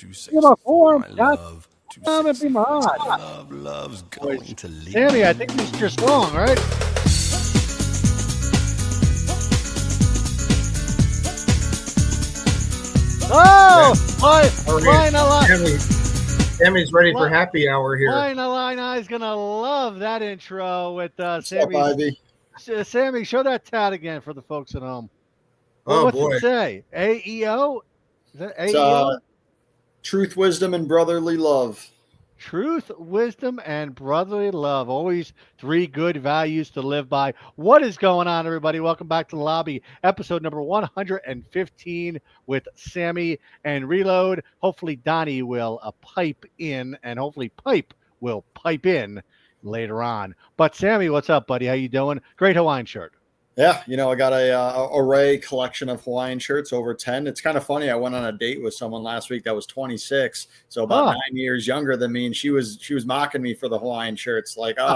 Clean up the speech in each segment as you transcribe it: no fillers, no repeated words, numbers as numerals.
Give a form. My God, love, too damn it, be sexy for mod. my love. Love's going to leave. Sammy, I think this is your song, right? Oh, Lion Sammy's ready for happy hour here. Lion is gonna love that intro with What's up, Sammy. Ivy? Sammy, show that tat again for the folks at home. Oh, What's boy. it say? AEO? Is that It's, AEO? truth, wisdom, and brotherly love. Truth, wisdom, and brotherly love. Always three good values to live by. What is going on, everybody? Welcome back to the lobby. Episode number 115 with Sammy and Reload. Hopefully, Donnie will pipe in, and hopefully, Pipe will pipe in later on. But Sammy, what's up, buddy? How you doing? Great Hawaiian shirt. Yeah, I got a array collection of Hawaiian shirts, over 10. It's kind of funny. I went on a date with someone last week that was 26, so about 9 years younger than me, and she was mocking me for the Hawaiian shirts. It's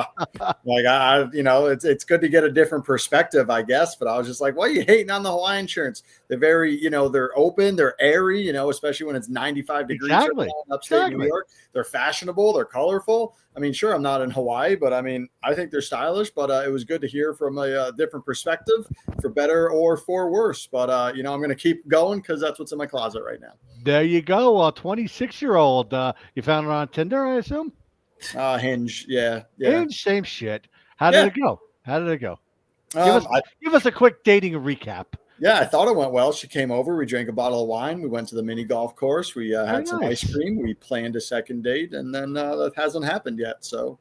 good to get a different perspective, I guess. But I was just like, "What are you hating on the Hawaiian shirts? They're very, they're open, they're airy, especially when it's 95 degrees right now in upstate New York. They're fashionable, they're colorful. I mean, sure, I'm not in Hawaii, but I mean, I think they're stylish. But it was good to hear from a different perspective, for better or for worse. But I'm going to keep going because that's what's in my closet right now. There you go. 26-year-old. You found her on Tinder, I assume. Hinge, yeah. Hinge, same shit. How did it go? Give us a quick dating recap. Yeah, I thought it went well. She came over. We drank a bottle of wine. We went to the mini golf course. We had some ice cream. We planned a second date, and then that hasn't happened yet. So,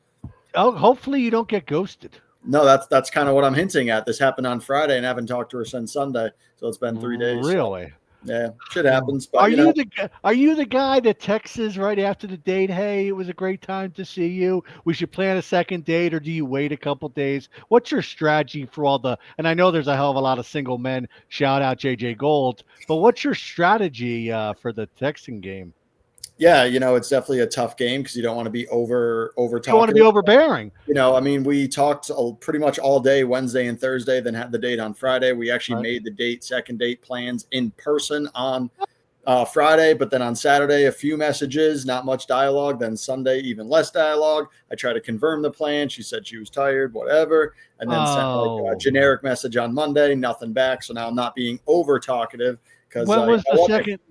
hopefully you don't get ghosted. No, that's kind of what I'm hinting at. This happened on Friday, and I haven't talked to her since Sunday. So it's been 3 days. Really? So, yeah, shit happens. But, are you the guy that texts right after the date? Hey, it was a great time to see you. We should plan a second date, or do you wait a couple days? What's your strategy for all the? And I know there's a hell of a lot of single men. Shout out JJ Gold. But what's your strategy for the texting game? Yeah, it's definitely a tough game because you don't want to be over talking. You want to be overbearing. We talked pretty much all day Wednesday and Thursday, then had the date on Friday. We actually made the second date plans in person on Friday, but then on Saturday, a few messages, not much dialogue. Then Sunday, even less dialogue. I tried to confirm the plan. She said she was tired, whatever. And then sent a generic message on Monday, nothing back. So now I'm not being over talkative because when was the second?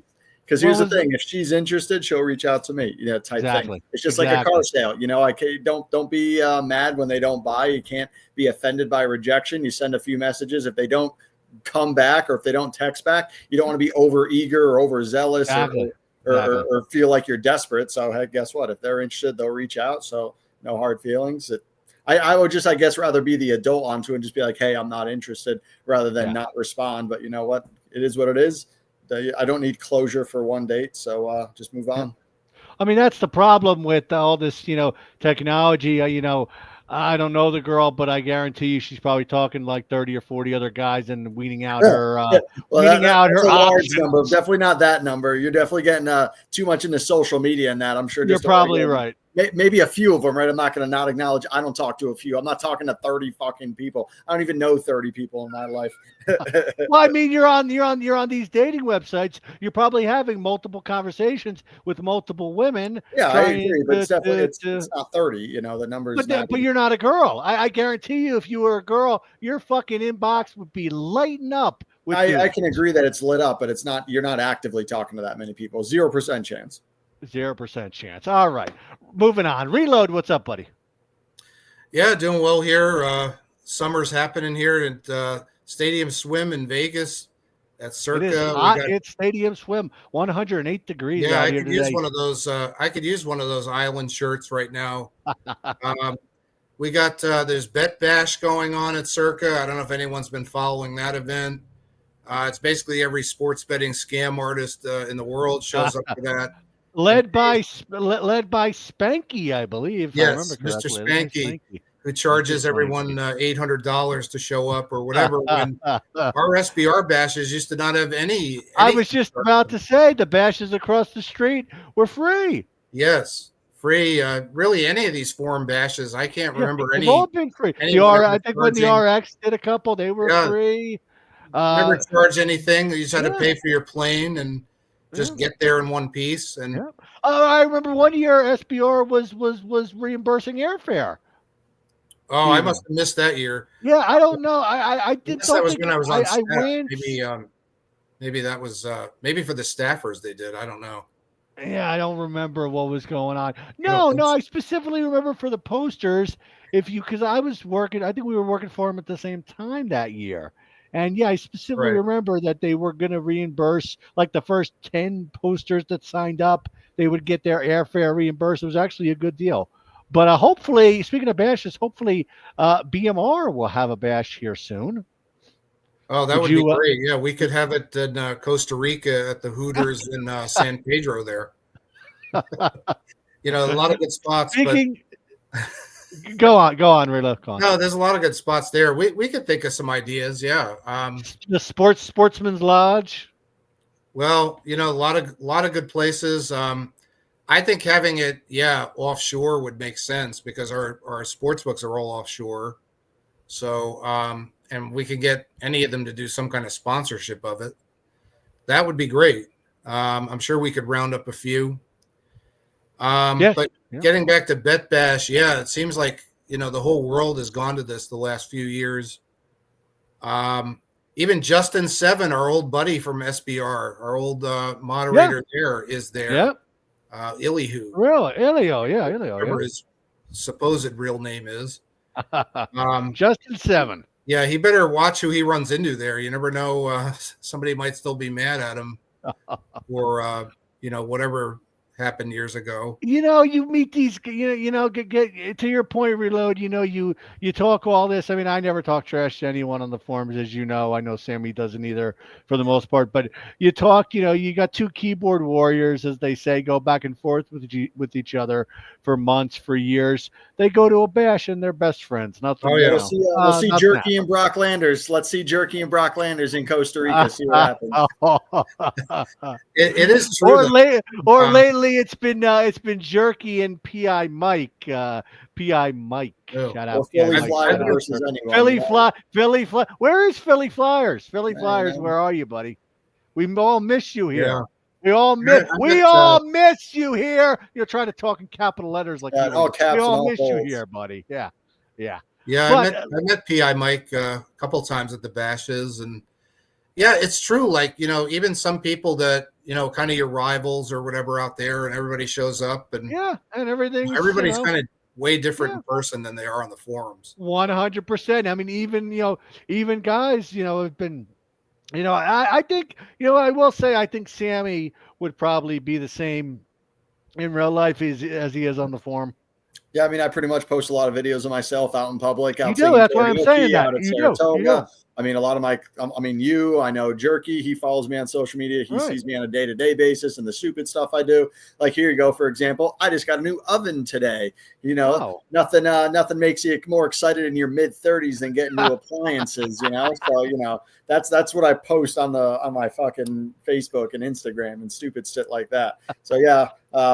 Because here's the thing: if she's interested, she'll reach out to me. Type thing. It's just like a car sale. Don't be mad when they don't buy. You can't be offended by rejection. You send a few messages. If they don't come back or if they don't text back, you don't want to be over eager or overzealous or feel like you're desperate. So hey, guess what? If they're interested, they'll reach out. So no hard feelings. I would just, I guess, rather be the adult onto it and just be like, hey, I'm not interested, rather than not respond. But you know what? It is what it is. I don't need closure for one date, so just move on. I mean, that's the problem with all this, technology. I don't know the girl, but I guarantee you she's probably talking like 30 or 40 other guys and weaning out her that's a large number. Definitely not that number. You're definitely getting too much into social media and that. I'm sure you're probably right. Maybe a few of them, right? I'm not going to not acknowledge. I don't talk to a few. I'm not talking to 30 fucking people. I don't even know 30 people in my life. Well, I mean, you're on these dating websites. You're probably having multiple conversations with multiple women. Yeah, I agree, but it's definitely it's not 30. The numbers. But you're not a girl. I guarantee you, if you were a girl, your fucking inbox would be lighting up. I can agree that it's lit up, but it's not. You're not actively talking to that many people. 0% chance. 0% chance. All right. Moving on. Reload, what's up, buddy? Yeah, doing well here. Summer's happening here at Stadium Swim in Vegas at Circa. It is hot. It's Stadium Swim, 108 degrees. Yeah, I could use one of those. I could use one of those island shirts right now. We got there's Bet Bash going on at Circa. I don't know if anyone's been following that event. It's basically every sports betting scam artist in the world shows up for that. Led by Spanky, I believe. Yes, Mr. Spanky, who charges everyone $800 to show up or whatever. When our SBR bashes used to not have any. I was just about to say the bashes across the street were free. Yes, free. Really, any of these forum bashes, I can't remember any. They've all been free. I think when the RX did a couple, they were free. Never charge anything. You just had to pay for your plane and. just get there in one piece. And I remember one year SBR was reimbursing airfare. Oh, I must have missed that year. Yeah, I don't know. I guess don't that was think when I was on I staff. ran. Maybe that was maybe for the staffers they did. I don't know. Yeah, I don't remember what was going on. No, I specifically remember for the posters. Because I was working, I think we were working for them at the same time that year. And yeah, I specifically remember that they were going to reimburse like the first 10 posters that signed up, they would get their airfare reimbursed. It was actually a good deal. But hopefully, speaking of bashes, hopefully BMR will have a bash here soon. Oh, that would be great. Yeah, we could have it in Costa Rica at the Hooters in San Pedro there. A lot of good spots. Go on, Rilla. No, there's a lot of good spots there. We could think of some ideas. Yeah. The Sportsman's Lodge. Well, a lot of good places. I think having it, offshore would make sense because our sports books are all offshore. So, and we could get any of them to do some kind of sponsorship of it. That would be great. I'm sure we could round up a few. But getting back to Bet Bash, it seems like, the whole world has gone to this the last few years. Even Justin Seven, our old buddy from SBR, our old moderator there, is there. Yep. Ilihu. Really? Ilio, Whatever his supposed real name is. Justin Seven. Yeah, he better watch who he runs into there. You never know. Somebody might still be mad at him or, whatever happened years ago. You meet these, get to your point, Reload, you talk all this. I mean, I never talk trash to anyone on the forums, as you know. I know Sammy doesn't either for the most part, but you talk, you got two keyboard warriors, as they say, go back and forth with each other for months, for years. They go to a bash and they're best friends. Nothing. Oh, yeah. We'll see Jerky and Brock Landers. Let's see Jerky and Brock Landers in Costa Rica. See what happens. It is true. Lately it's been Jerky and PI Mike. PI Mike. Shout out. Philly Flyers versus anyone. Philly Fly. Where is Philly Flyers? Philly Flyers, where are you, buddy? We all miss you here. Yeah. We all miss you here. You're trying to talk in capital letters like all caps. We all miss balls. you here, buddy. Yeah. Yeah, I met PI Mike a couple times at the bashes, and it's true. Like, even some people that, kind of your rivals or whatever out there, and everybody shows up, and and everybody's kind of way different in person than they are on the forums. 100%. I mean, even guys, have been, I think, I will say, I think Sammy would probably be the same in real life as he is on the forum. Yeah, I mean, I pretty much post a lot of videos of myself out in public. You do. That's why I'm saying that. You do. I mean, a lot of I know Jerky, he follows me on social media. He sees me on a day-to-day basis and the stupid stuff I do. Like, here you go, for example, I just got a new oven today. Nothing makes you more excited in your mid-30s than getting new appliances, So, that's what I post on my fucking Facebook and Instagram and stupid shit like that. So,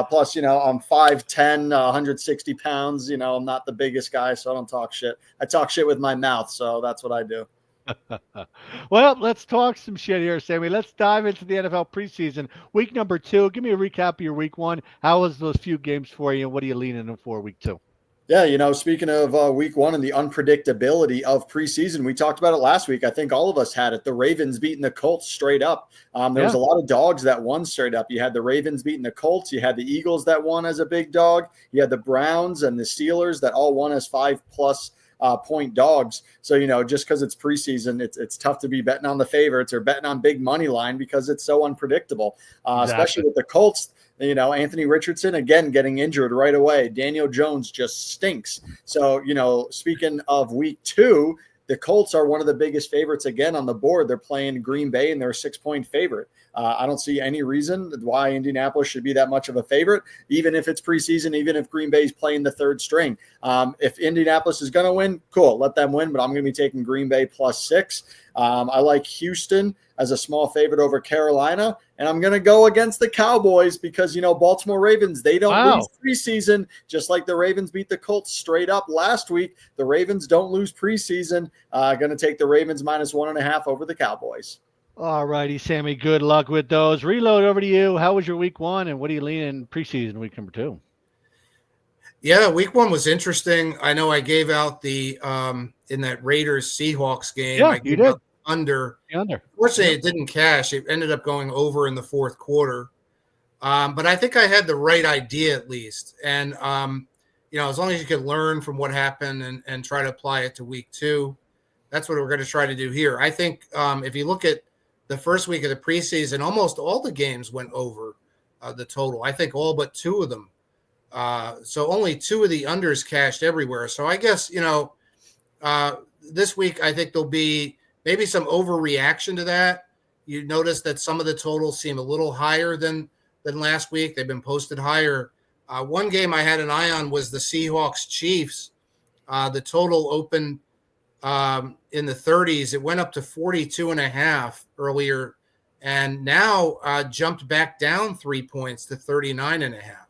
plus, I'm 5'10", 160 pounds. I'm not the biggest guy, so I don't talk shit. I talk shit with my mouth, so that's what I do. Well, let's talk some shit here, Sammy. Let's dive into the NFL preseason. Week number 2. Give me a recap of your week 1. How was those few games for you, and what are you leaning in for week 2? Yeah, speaking of week 1 and the unpredictability of preseason, we talked about it last week. I think all of us had it. The Ravens beating the Colts straight up. There was a lot of dogs that won straight up. You had the Ravens beating the Colts. You had the Eagles that won as a big dog. You had the Browns and the Steelers that all won as 5+ point dogs. So, just because it's preseason, it's tough to be betting on the favorites or betting on big money line because it's so unpredictable, especially with the Colts. Anthony Richardson, again, getting injured right away. Daniel Jones just stinks. So, speaking of week 2, the Colts are one of the biggest favorites again on the board. They're playing Green Bay, and they're a 6-point favorite. I don't see any reason why Indianapolis should be that much of a favorite, even if it's preseason, even if Green Bay's playing the third string. If Indianapolis is going to win, cool, let them win, but I'm going to be taking Green Bay +6. I like Houston as a small favorite over Carolina, and I'm going to go against the Cowboys because, Baltimore Ravens, they don't lose preseason, just like the Ravens beat the Colts straight up last week. The Ravens don't lose preseason. Going to take the Ravens -1.5 over the Cowboys. All righty, Sammy. Good luck with those. Reload over to you. How was your week one, and what are you leaning preseason week number two? Yeah, week one was interesting. I know I gave out the in that Raiders Seahawks game, Yeah, I you gave did. out the under. The under. Fortunately, Yep. it didn't cash. It ended up going over in the fourth quarter. But I think I had the right idea at least. And as long as you can learn from what happened and try to apply it to week two, that's what we're going to try to do here. I think if you look at the first week of the preseason, almost all the games went over the total. I think all but two of them. So only two of the unders cashed everywhere. So I guess, uh, this week I think there'll be maybe some overreaction to that. You notice that some of the totals seem a little higher than last week. They've been posted higher. One game I had an eye on was the Seahawks Chiefs. The total opened in the 30s. It went up to 42 and a half earlier and now jumped back down 3 points to 39 and a half.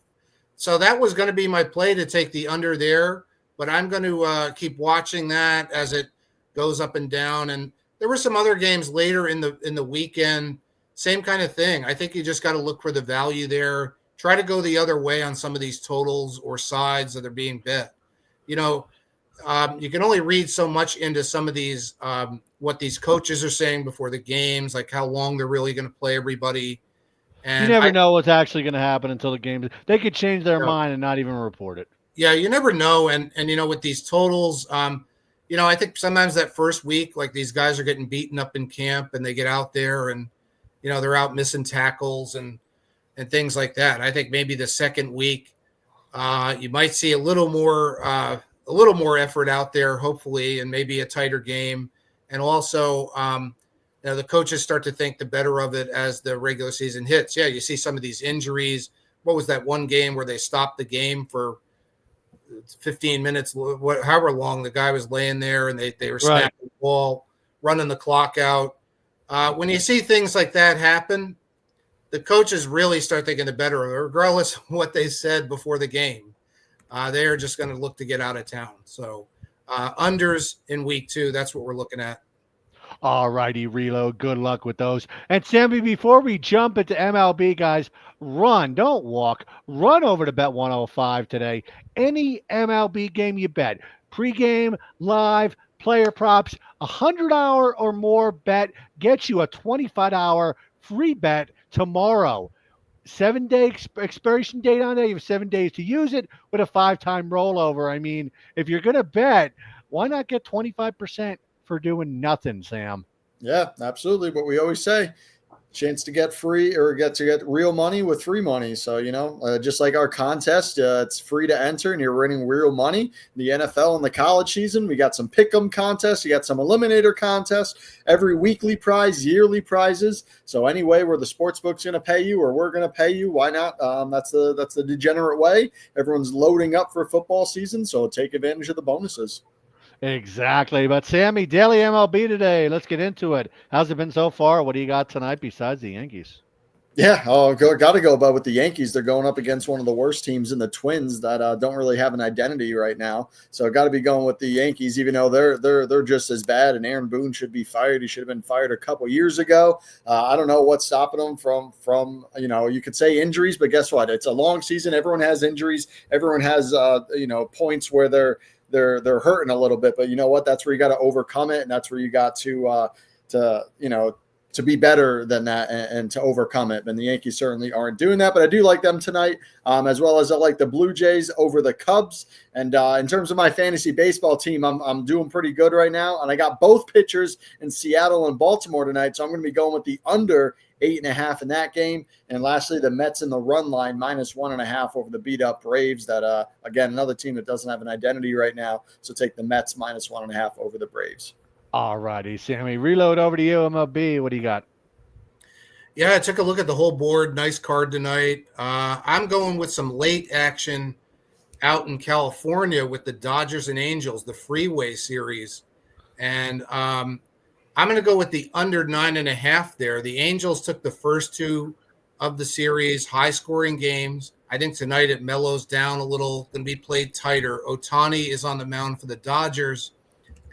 So that was going to be my play to take the under there, but I'm going to keep watching that as it goes up and down. And there were some other games later in the weekend, same kind of thing. I think you just got to look for the value there. Try to go the other way on some of these totals or sides that are being bet. You know, you can only read so much into some of these what these coaches are saying before the games, like how long they're really going to play everybody. You And never know what's actually going to happen until the game. They could change their you know, mind and not even report it. yeah, you never know. And with these totals, I think sometimes that first week, like these guys are getting beaten up in camp and they get out there and they're out missing tackles and things like that. I think maybe the second week, you might see a little more effort out there, hopefully, and maybe a tighter game. And also, the coaches start to think the better of it as the regular season hits. Yeah, you see some of these injuries. What was that one game where they stopped the game for 15 minutes, however long the guy was laying there, and they were Right. snapping the ball, running the clock out. When you see things like that happen, the coaches really start thinking the better of it, regardless of what they said before the game. They are just going to look to get out of town. So unders in week two, that's what we're looking at. All righty, Reload. Good luck with those. And Sammy, before we jump into MLB, guys, run, don't walk. Run over to Bet 105 today. Any MLB game you bet, pregame, live, player props, $100 or more bet gets you a $25 free bet tomorrow. 7 day expiration date on there. You have 7 days to use it with a 5 time rollover. I mean, if you're going to bet, why not get 25% for doing nothing, Sam? Yeah, absolutely. What we always say, chance to get free or get real money with free money. So, just like our contest, it's free to enter and you're winning real money. The NFL and the college season, we got some pick'em contests. You got some eliminator contests, every weekly prize, yearly prizes. So anyway, where the sports book's going to pay you or we're going to pay you, why not? That's the degenerate way. Everyone's loading up for football season. So take advantage of the bonuses. Exactly. But Sammy, daily MLB today. Let's get into it. How's it been so far? What do you got tonight besides the Yankees? Yeah, got to go about with the Yankees. They're going up against one of the worst teams in the Twins that don't really have an identity right now. So got to be going with the Yankees, even though they're just as bad. And Aaron Boone should be fired. He should have been fired a couple years ago. I don't know what's stopping them from you could say injuries, but guess what? It's a long season. Everyone has injuries. Everyone has points where they're hurting a little bit. But you know what? That's where you got to overcome it, and that's where you got to be better than that and to overcome it. And the Yankees certainly aren't doing that, but I do like them tonight, as well as I like the Blue Jays over the Cubs. And in terms of my fantasy baseball team, I'm doing pretty good right now. And I got both pitchers in Seattle and Baltimore tonight. So I'm going to be going with the under 8.5 in that game. And lastly, the Mets in the run line -1.5 over the beat up Braves. That again, another team that doesn't have an identity right now. So take the Mets -1.5 over the Braves. All righty, Sammy. Reload over to you, MLB. What do you got? Yeah, I took a look at the whole board. Nice card tonight. I'm going with some late action out in California with the Dodgers and Angels, the Freeway Series. And I'm going to go with the under 9.5 there. The Angels took the first two of the series, high-scoring games. I think tonight it mellows down a little, going to be played tighter. Ohtani is on the mound for the Dodgers.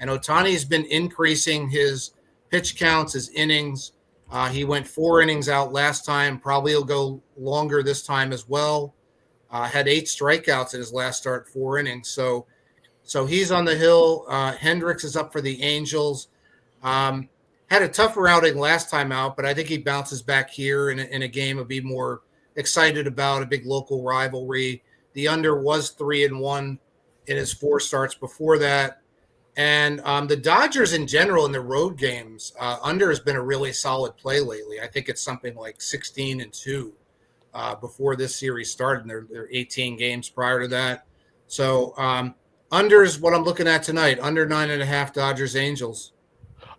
And Ohtani has been increasing his pitch counts, his innings. He went 4 innings out last time. Probably will go longer this time as well. Had 8 strikeouts in his last start, 4 innings. So he's on the hill. Hendricks is up for the Angels. Had a tougher outing last time out, but I think he bounces back here in a game I'd be more excited about, a big local rivalry. The under was 3-1 in his 4 starts before that. And the Dodgers in general in the road games, under has been a really solid play lately. I think it's something like 16-2 before this series started. And they're 18 games prior to that. So under is what I'm looking at tonight. Under 9.5 Dodgers Angels.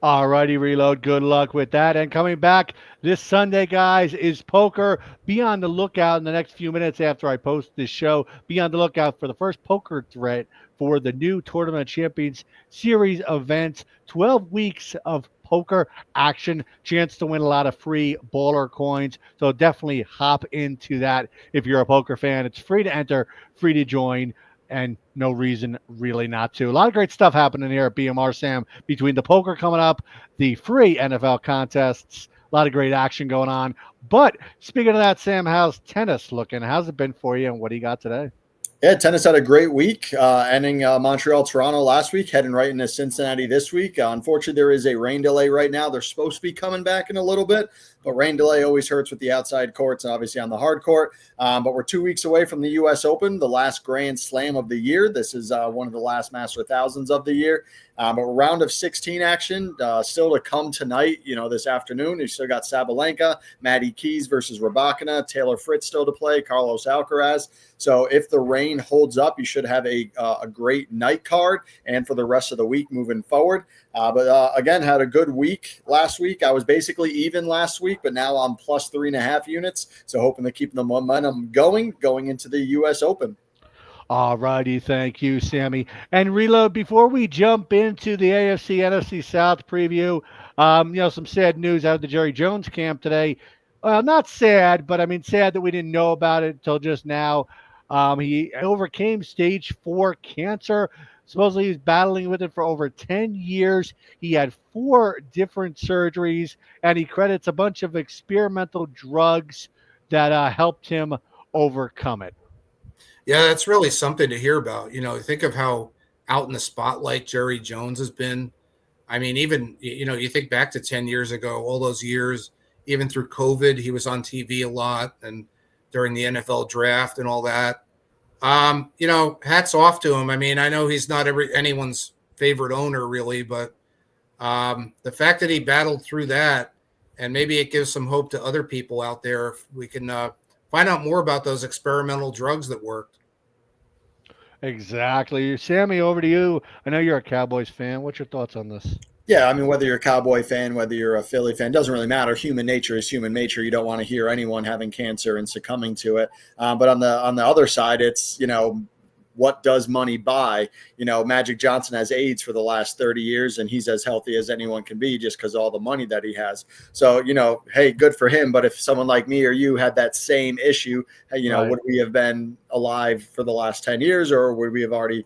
All righty, Reload. Good luck with that. And coming back this Sunday, guys, is poker. Be on the lookout in the next few minutes after I post this show. Be on the lookout for the first poker threat for the new Tournament of Champions Series events. 12 weeks of poker action, chance to win a lot of free baller coins. So definitely hop into that if you're a poker fan. It's free to enter, free to join, and no reason really not to. A lot of great stuff happening here at BMR, Sam, between the poker coming up, the free NFL contests, a lot of great action going on. But speaking of that, Sam, how's tennis looking? How's it been for you, and what do you got today? Yeah, tennis had a great week, ending Montreal, Toronto last week, heading right into Cincinnati this week. Unfortunately, there is a rain delay right now. They're supposed to be coming back in a little bit, but rain delay always hurts with the outside courts and obviously on the hard court. But we're 2 weeks away from the U.S. Open, the last Grand Slam of the year. This is one of the last Master Thousands of the year. But round of 16 action still to come tonight, this afternoon. You still got Sabalenka, Maddie Keys versus Rybakina, Taylor Fritz still to play, Carlos Alcaraz. So if the rain holds up, you should have a great night card and for the rest of the week moving forward. But again, had a good week last week. I was basically even last week, but now I'm plus 3.5 units. So hoping to keep the momentum going into the U.S. Open. All righty, thank you, Sammy. And Reload, before we jump into the AFC NFC South preview, some sad news out of the Jerry Jones camp today. Not sad, but I mean sad that we didn't know about it until just now. He overcame stage 4 cancer. Supposedly he's battling with it for over 10 years. He had 4 different surgeries, and he credits a bunch of experimental drugs that helped him overcome it. Yeah, that's really something to hear about. Think of how out in the spotlight Jerry Jones has been. I mean, even, you think back to 10 years ago, all those years, even through COVID, he was on TV a lot and during the NFL draft and all that. Hats off to him. I mean, I know he's not anyone's favorite owner really, but the fact that he battled through that, and maybe it gives some hope to other people out there if we can find out more about those experimental drugs that worked. Exactly. Sammy, over to you. I know you're a Cowboys fan. What's your thoughts on this? Yeah, I mean, whether you're a Cowboy fan, whether you're a Philly fan, doesn't really matter. Human nature is human nature. You don't want to hear anyone having cancer and succumbing to it. But on the other side, it's, what does money buy? Magic Johnson has AIDS for the last 30 years, and he's as healthy as anyone can be just because of all the money that he has. So, hey, good for him. But if someone like me or you had that same issue, hey, right, would we have been alive for the last 10 years, or would we have already,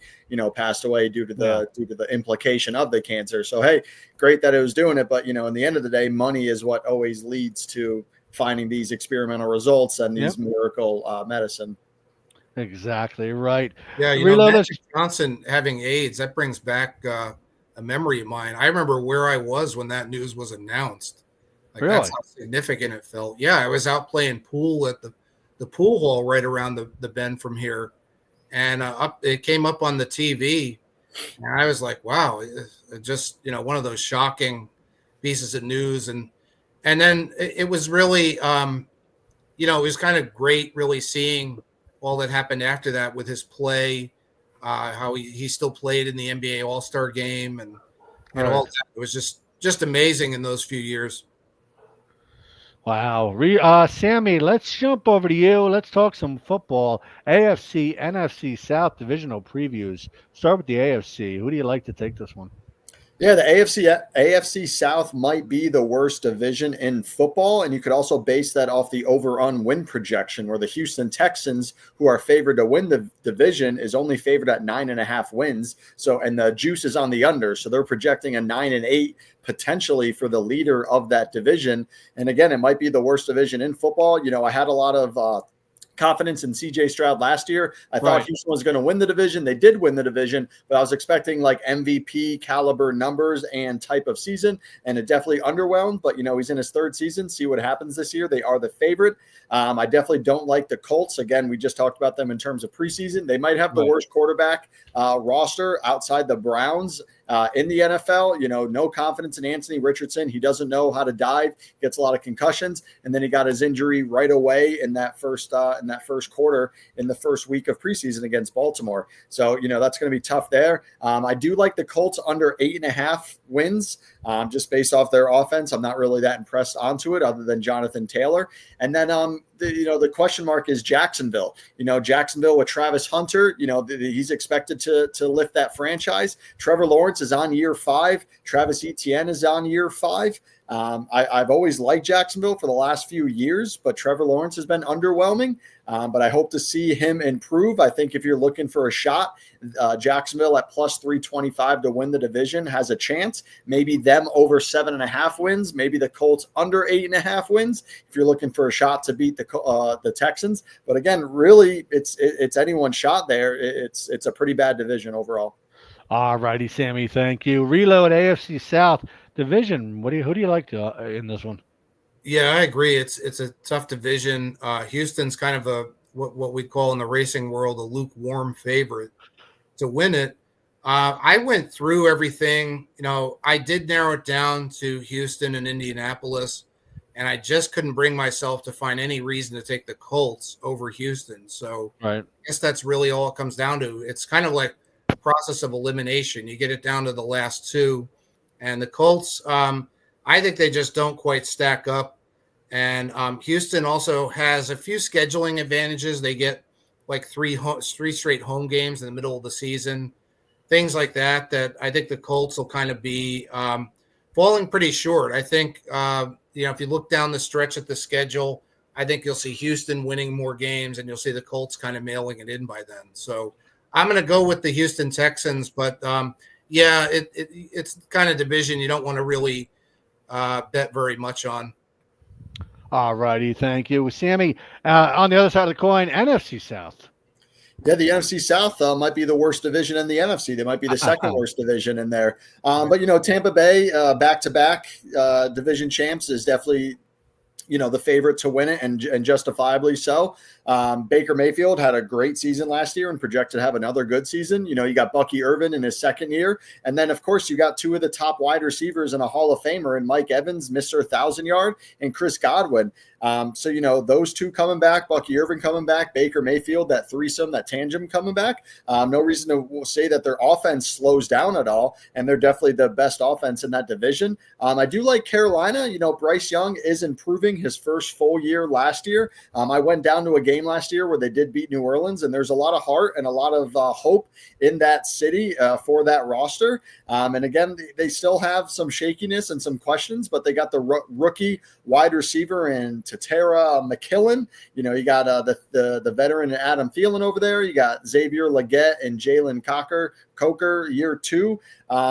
passed away due to the implication of the cancer? So, hey, great that it was doing it. But, in the end of the day, money is what always leads to finding these experimental results and these miracle medicine. Exactly right. Yeah, Magic Johnson having AIDS, that brings back a memory of mine. I remember where I was when that news was announced. Really? That's how significant it felt. Yeah, I was out playing pool at the pool hall right around the bend from here, and it came up on the TV, and I was like, wow, just one of those shocking pieces of news, and then it was really, it was kind of great really seeing all that happened after that with his play, how he still played in the NBA All-Star game and all that. It was just amazing in those few years. Wow. Sammy, let's jump over to you. Let's talk some football. AFC, NFC South divisional previews. Start with the AFC. Who do you like to take this one? Yeah, the AFC South might be the worst division in football, and you could also base that off the over-on win projection, where the Houston Texans, who are favored to win the division, is only favored at 9.5 wins. So, and the juice is on the under, so they're projecting a 9-8 potentially for the leader of that division. And again, it might be the worst division in football. I had a lot of confidence in CJ Stroud last year. I thought Houston was going to win the division. They did win the division, but I was expecting like MVP caliber numbers and type of season, and it definitely underwhelmed. But, he's in his third season. See what happens this year. They are the favorite. I definitely don't like the Colts. Again, we just talked about them in terms of preseason. They might have the worst quarterback roster outside the Browns in the NFL. No confidence in Anthony Richardson. He doesn't know how to dive, gets a lot of concussions, and then he got his injury right away in that first quarter in the first week of preseason against Baltimore. So that's going to be tough there. I do like the Colts under 8.5 wins, just based off their offense. I'm not really that impressed onto it, other than Jonathan Taylor. And then the question mark is Jacksonville. Jacksonville with Travis Hunter. He's expected to lift that franchise. Trevor Lawrence is on year 5. Travis Etienne is on year 5. I've always liked Jacksonville for the last few years, but Trevor Lawrence has been underwhelming. But I hope to see him improve. I think if you're looking for a shot, Jacksonville at plus 325 to win the division has a chance. Maybe them over 7.5 wins. Maybe the Colts under 8.5 wins. If you're looking for a shot to beat the Texans, but again, really, it's anyone's shot there. It's a pretty bad division overall. All righty, Sammy. Thank you. Reload AFC South division. Who do you like in this one? Yeah, I agree. It's a tough division. Houston's kind of what we call in the racing world a lukewarm favorite to win it. I went through everything. I did narrow it down to Houston and Indianapolis, and I just couldn't bring myself to find any reason to take the Colts over Houston. So I guess that's really all it comes down to. It's kind of like a process of elimination. You get it down to the last two, and the Colts, I think they just don't quite stack up. And Houston also has a few scheduling advantages. They get like three straight home games in the middle of the season, things like that, that I think the Colts will kind of be falling pretty short. I think, if you look down the stretch at the schedule, I think you'll see Houston winning more games, and you'll see the Colts kind of mailing it in by then. So I'm going to go with the Houston Texans, but it's kind of division you don't want to really bet very much on. All righty, thank you, Sammy. On the other side of the coin, NFC South. Yeah, the NFC South might be the worst division in the NFC. They might be the second worst division in there. But Tampa Bay, back-to-back division champs, is definitely the favorite to win it, and justifiably so. Baker Mayfield had a great season last year and projected to have another good season. You got Bucky Irvin in his second year. And then, of course, you got two of the top wide receivers and a Hall of Famer in Mike Evans, Mr. 1,000-yard, and Chris Godwin. So those two coming back, Bucky Irvin coming back, Baker Mayfield, that threesome, that tandem coming back. No reason to say that their offense slows down at all, and they're definitely the best offense in that division. I do like Carolina. Bryce Young is improving his first full year last year. I went down to a game last year where they did beat New Orleans, and there's a lot of heart and a lot of hope in that city for that roster. And again, they still have some shakiness and some questions, but they got the rookie wide receiver in Tatera McKillen. You got the veteran Adam Thielen over there. You got Xavier Legette and Jalen Coker year 2.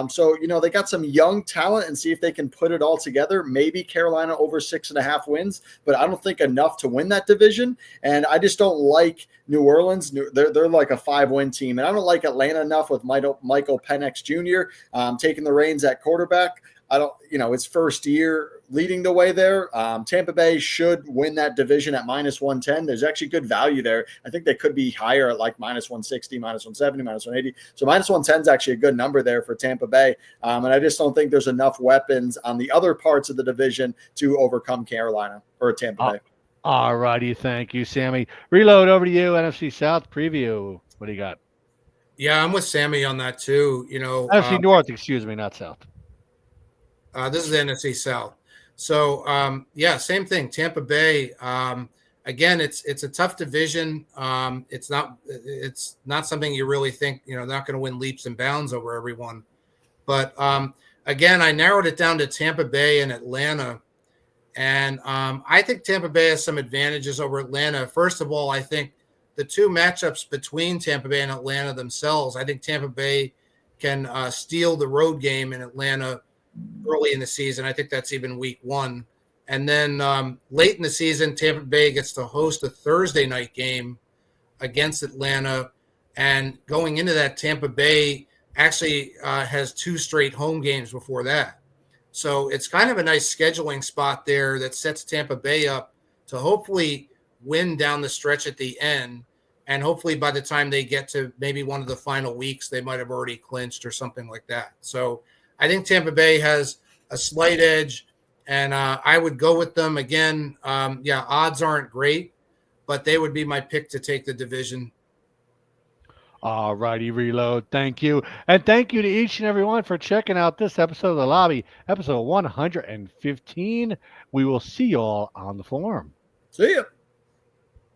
So they got some young talent, and see if they can put it all together. Maybe Carolina over 6.5 wins, but I don't think enough to win that division. And I just don't like New Orleans. They're like a 5-win team, and I don't like Atlanta enough with Michael Penix Jr. Taking the reins at quarterback. I don't, it's first year leading the way there. Tampa Bay should win that division at -110. There's actually good value there. I think they could be higher at like -160, -170, -180. So -110 is actually a good number there for Tampa Bay. And I just don't think there's enough weapons on the other parts of the division to overcome Carolina or Tampa Bay. All righty. Thank you, Sammy. Reload over to you. NFC South preview. What do you got? Yeah, I'm with Sammy on that too. NFC North, excuse me, not South. This is the NFC South. So, same thing. Tampa Bay. Again, it's a tough division. It's not something you really think, they're not going to win leaps and bounds over everyone. But again, I narrowed it down to Tampa Bay and Atlanta. And I think Tampa Bay has some advantages over Atlanta. First of all, I think the two matchups between Tampa Bay and Atlanta themselves, I think Tampa Bay can steal the road game in Atlanta early in the season. I think that's even week 1. And then late in the season, Tampa Bay gets to host a Thursday night game against Atlanta. And going into that, Tampa Bay actually has 2 straight home games before that. So it's kind of a nice scheduling spot there that sets Tampa Bay up to hopefully win down the stretch at the end. And hopefully by the time they get to maybe one of the final weeks, they might have already clinched or something like that. So I think Tampa Bay has a slight edge, and I would go with them again. Odds aren't great, but they would be my pick to take the division. All righty, Reload. Thank you. And thank you to each and every one for checking out this episode of The Lobby, episode 115. We will see you all on the forum. See ya.